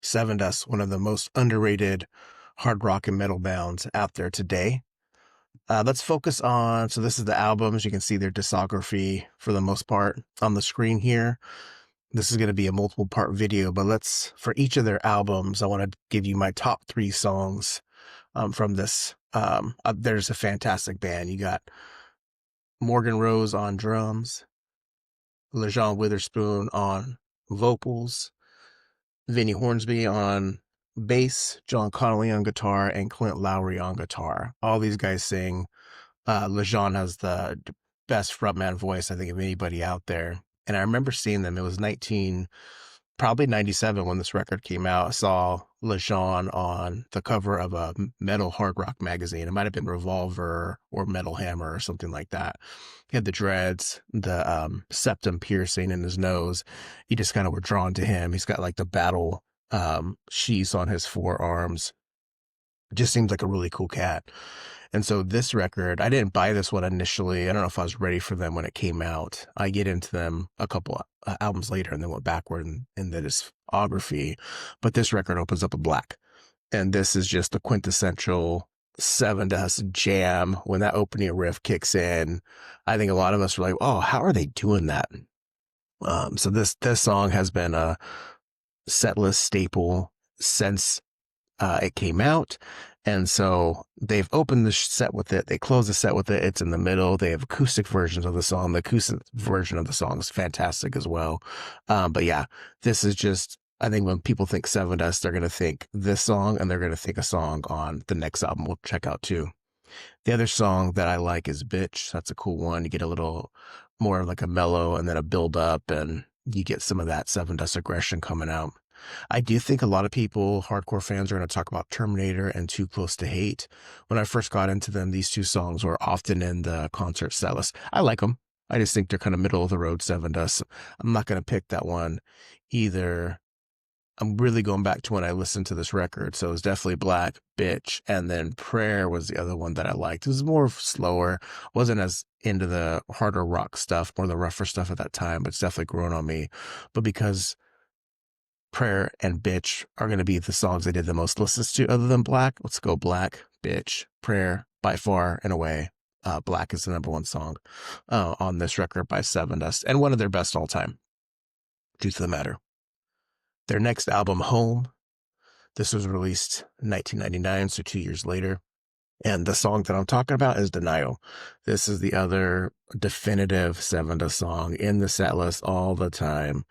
Sevendust, one of the most underrated hard rock and metal bands out there today. Let's focus on, so this is the albums. You can see their discography for the most part on the screen here. This is going to be a multiple part video, but for each of their albums, I want to give you my top 3 songs from this. There's a fantastic band. You got Morgan Rose on drums, Lejean Witherspoon on vocals, Vinnie Hornsby on bass, John Connolly on guitar, and Clint Lowry on guitar. All these guys sing. Lejean has the best frontman voice, I think, of anybody out there. And I remember seeing them. It was probably 97 when this record came out. I saw Lejean on the cover of a metal hard rock magazine. It might have been Revolver or Metal Hammer or something like that. He had the dreads, the septum piercing in his nose. You just kind of were drawn to him. He's got like the battle sheaths on his forearms. Just seems like a really cool cat. And so this record, I didn't buy this one initially. I don't know if I was ready for them when it came out. I get into them a couple albums later and then went backward in the discography. But this record opens up a black. And this is just a quintessential Sevendust jam. When that opening riff kicks in, I think a lot of us were like, oh, how are they doing that? So this song has been a setlist staple since it came out. And so they've opened the set with it. They close the set with it. It's in the middle. They have acoustic versions of the song. The acoustic version of the song is fantastic as well. But yeah, this is just, I think when people think Sevendust, they're going to think this song and they're going to think a song on the next album we'll check out too. The other song that I like is Bitch. That's a cool one. You get a little more of like a mellow and then a build up, and you get some of that Sevendust aggression coming out. I do think a lot of people, hardcore fans, are going to talk about Terminator and Too Close to Hate. When I first got into them, these two songs were often in the concert set list. I like them. I just think they're kind of middle of the road Sevendust. I'm not going to pick that one either. I'm really going back to when I listened to this record. So it was definitely Black, Bitch, and then Prayer was the other one that I liked. It was more slower. Wasn't as into the harder rock stuff, more the rougher stuff at that time, but it's definitely grown on me. But because Prayer and Bitch are going to be the songs I did the most listens to other than Black, let's go Black, Bitch, Prayer, by far and away. Black is the number 1 song on this record by Sevendust, and one of their best all time. Truth of the matter. Their next album, Home, this was released in 1999, so 2 years later. And the song that I'm talking about is Denial. This is the other definitive Sevendust song in the set list all the time.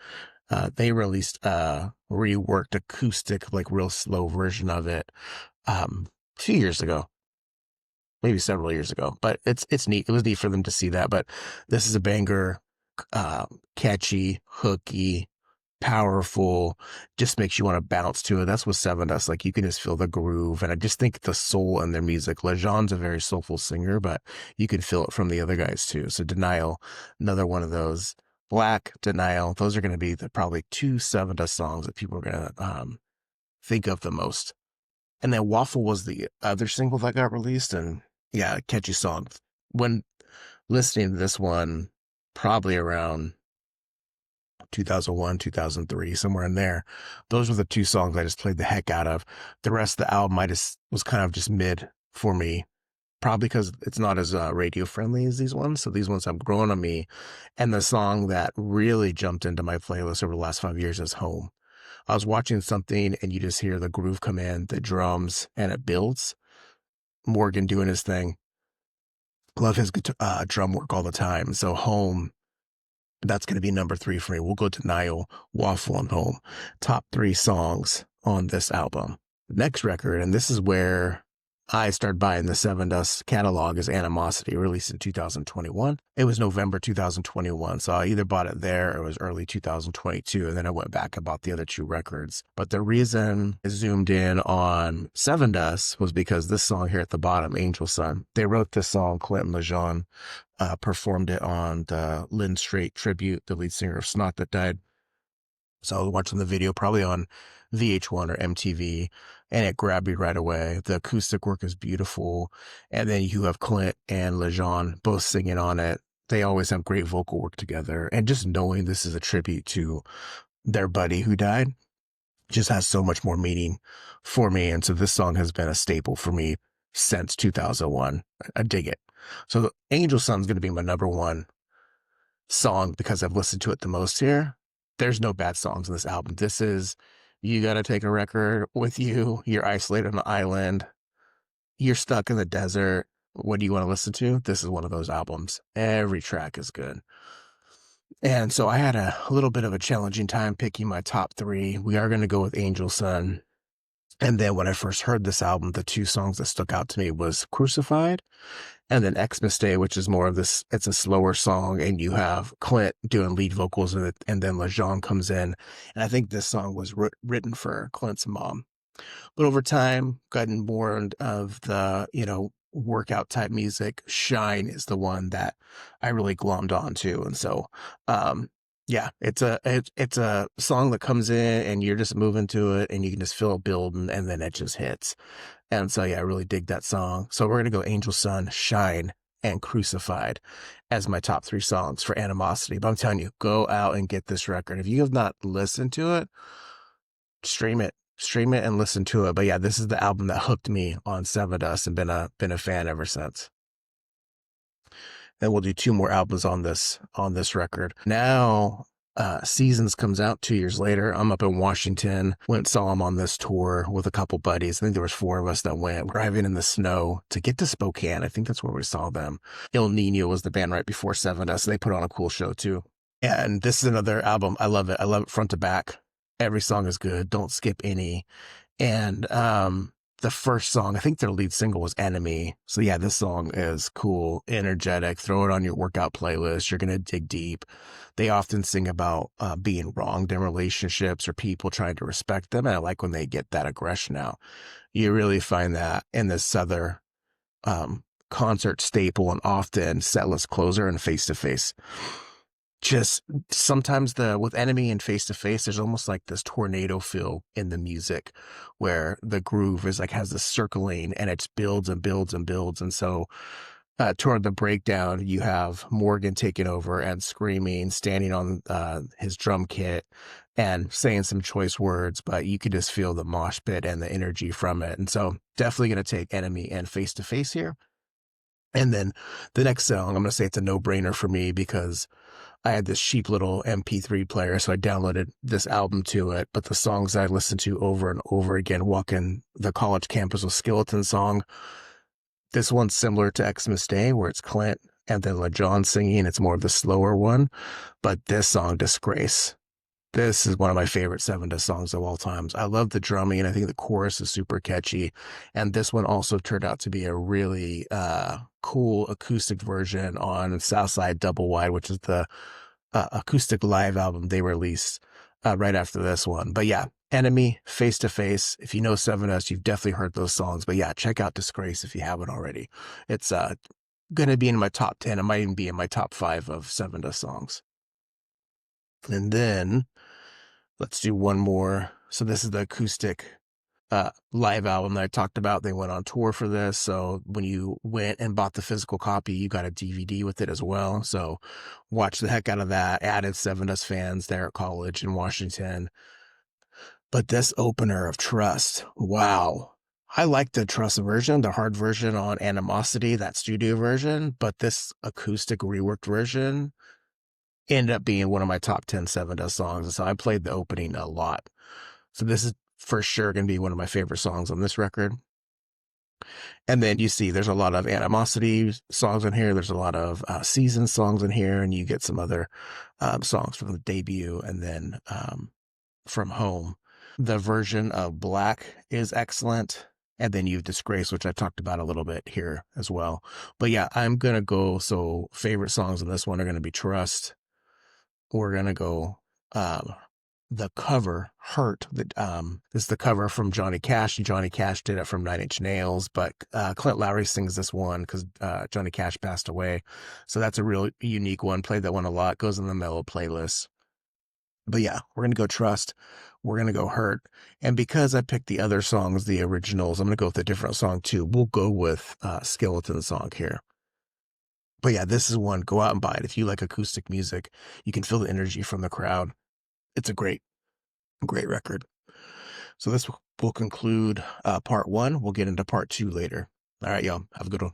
They released a reworked acoustic, like real slow version of it 2 years ago, maybe several years ago. But it's neat. It was neat for them to see that. But this is a banger, catchy, hooky, powerful, just makes you want to bounce to it. That's what Sevendust, like, you can just feel the groove. And I just think the soul in their music. Lejean's a very soulful singer, but you can feel it from the other guys too. So Denial, another one of those. Black, Denial, those are going to be the probably 2 Sevendust songs that people are going to think of the most. And then Waffle was the other single that got released, and yeah, catchy song. When listening to this one, probably around 2001, 2003, somewhere in there, those were the 2 songs I just played the heck out of. The rest of the album was kind of just mid for me. Probably because it's not as radio friendly as these ones. So these ones have grown on me. And the song that really jumped into my playlist over the last 5 years is Home. I was watching something and you just hear the groove come in, the drums, and it builds. Morgan doing his thing. Love his drum work all the time. So Home, that's going to be number 3 for me. We'll go Denial, Waffle, and Home. Top 3 songs on this album. Next record, and this is where I started buying the Sevendust catalog, is Animosity, released in 2021. It was November 2021, so I either bought it there or it was early 2022, and then I went back and bought the other 2 records. But the reason I zoomed in on Sevendust was because this song here at the bottom, Angel Sun, they wrote this song, Clint and Lejean performed it on the Lynn Strait tribute, the lead singer of Snot that died. So I was watching the video probably on VH1 or MTV, and it grabbed me right away. The acoustic work is beautiful. And then you have Clint and Lejean both singing on it. They always have great vocal work together. And just knowing this is a tribute to their buddy who died, just has so much more meaning for me. And so this song has been a staple for me since 2001. I dig it. So Angel Sun's going to be my number one song because I've listened to it the most here. There's no bad songs in this album. This is, you got to take a record with you. You're isolated on an island. You're stuck in the desert. What do you want to listen to? This is one of those albums. Every track is good. And so I had a little bit of a challenging time picking my top three. We are going to go with Angel Sun. And then when I first heard this album, the two songs that stuck out to me was Crucified and then Xmas Day, which is more of this, it's a slower song, and you have Clint doing lead vocals in it, and then LeJean comes in. And I think this song was written for Clint's mom. But over time, gotten more of the, workout type music. Shine is the one that I really glommed onto. And so, yeah, it's a song that comes in and you're just moving to it and you can just feel it building and then it just hits. And so, yeah, I really dig that song. So we're going to go Angel Sun, Shine, and Crucified as my top three songs for Animosity. But I'm telling you, go out and get this record. If you have not listened to it, stream it and listen to it. But yeah, this is the album that hooked me on Sevendust and been a fan ever since. Then we'll do two more albums on this record. Now, Seasons comes out 2 years later. I'm up in Washington. Went saw him on this tour with a couple buddies. I think there was 4 of us that went driving in the snow to get to Spokane. I think that's where we saw them. Il Nino was the band right before Sevendust. They put on a cool show too. And this is another album. I love it. I love it front to back. Every song is good. Don't skip any. And the first song, I think their lead single was Enemy. So yeah, this song is cool, energetic. Throw it on your workout playlist. You're going to dig deep. They often sing about being wronged in relationships or people trying to respect them. And I like when they get that aggression out. You really find that in this Southern concert staple and often setlist closer and Face to Face. Just sometimes with Enemy and Face to Face, there's almost like this tornado feel in the music where the groove is like has this circling and it builds and builds and builds. And so toward the breakdown, you have Morgan taking over and screaming, standing on his drum kit and saying some choice words, but you could just feel the mosh pit and the energy from it. And so definitely going to take Enemy and Face to Face here. And then the next song, I'm going to say it's a no-brainer for me because I had this cheap little MP3 player, so I downloaded this album to it. But the songs I listened to over and over again, walking the college campus with Skeleton song. This one's similar to Xmas Day, where it's Clint and then LeJean singing. It's more of the slower one. But this song, Disgrace, this is one of my favorite Sevendust songs of all times. I love the drumming, and I think the chorus is super catchy. And this one also turned out to be a really cool acoustic version on Southside Double Wide, which is the acoustic live album they released right after this one. But yeah, Enemy, Face to Face. If you know Sevendust, you've definitely heard those songs. But yeah, check out Disgrace if you haven't already. It's going to be in my top 10. It might even be in my top 5 of Sevendust songs. And then let's do one more. So this is the acoustic live album that I talked about. They went on tour for this. So when you went and bought the physical copy, you got a DVD with it as well. So watch the heck out of that. Added Sevendust fans there at college in Washington. But this opener of Trust, wow. I like the Trust version, the hard version on Animosity, that studio version, but this acoustic reworked version ended up being one of my top 10 Sevendust songs. And so I played the opening a lot. So this is for sure going to be one of my favorite songs on this record. And then you see there's a lot of Animosity songs in here. There's a lot of Season songs in here, and you get some other songs from the debut and then from Home. The version of Black is excellent. And then you've Disgrace, which I talked about a little bit here as well. But yeah, I'm going to go. So favorite songs in this one are going to be Trust. We're going to go the cover, Hurt. That is the cover from Johnny Cash. Johnny Cash did it from Nine Inch Nails, but Clint Lowry sings this one because Johnny Cash passed away. So that's a real unique one. Played that one a lot. Goes in the mellow playlist. But yeah, we're going to go Trust. We're going to go Hurt. And because I picked the other songs, the originals, I'm going to go with a different song too. We'll go with Skeleton song here. But yeah, this is one. Go out and buy it. If you like acoustic music, you can feel the energy from the crowd. It's a great record. So this will conclude part one. We'll get into part two later. All right, y'all. Have a good one.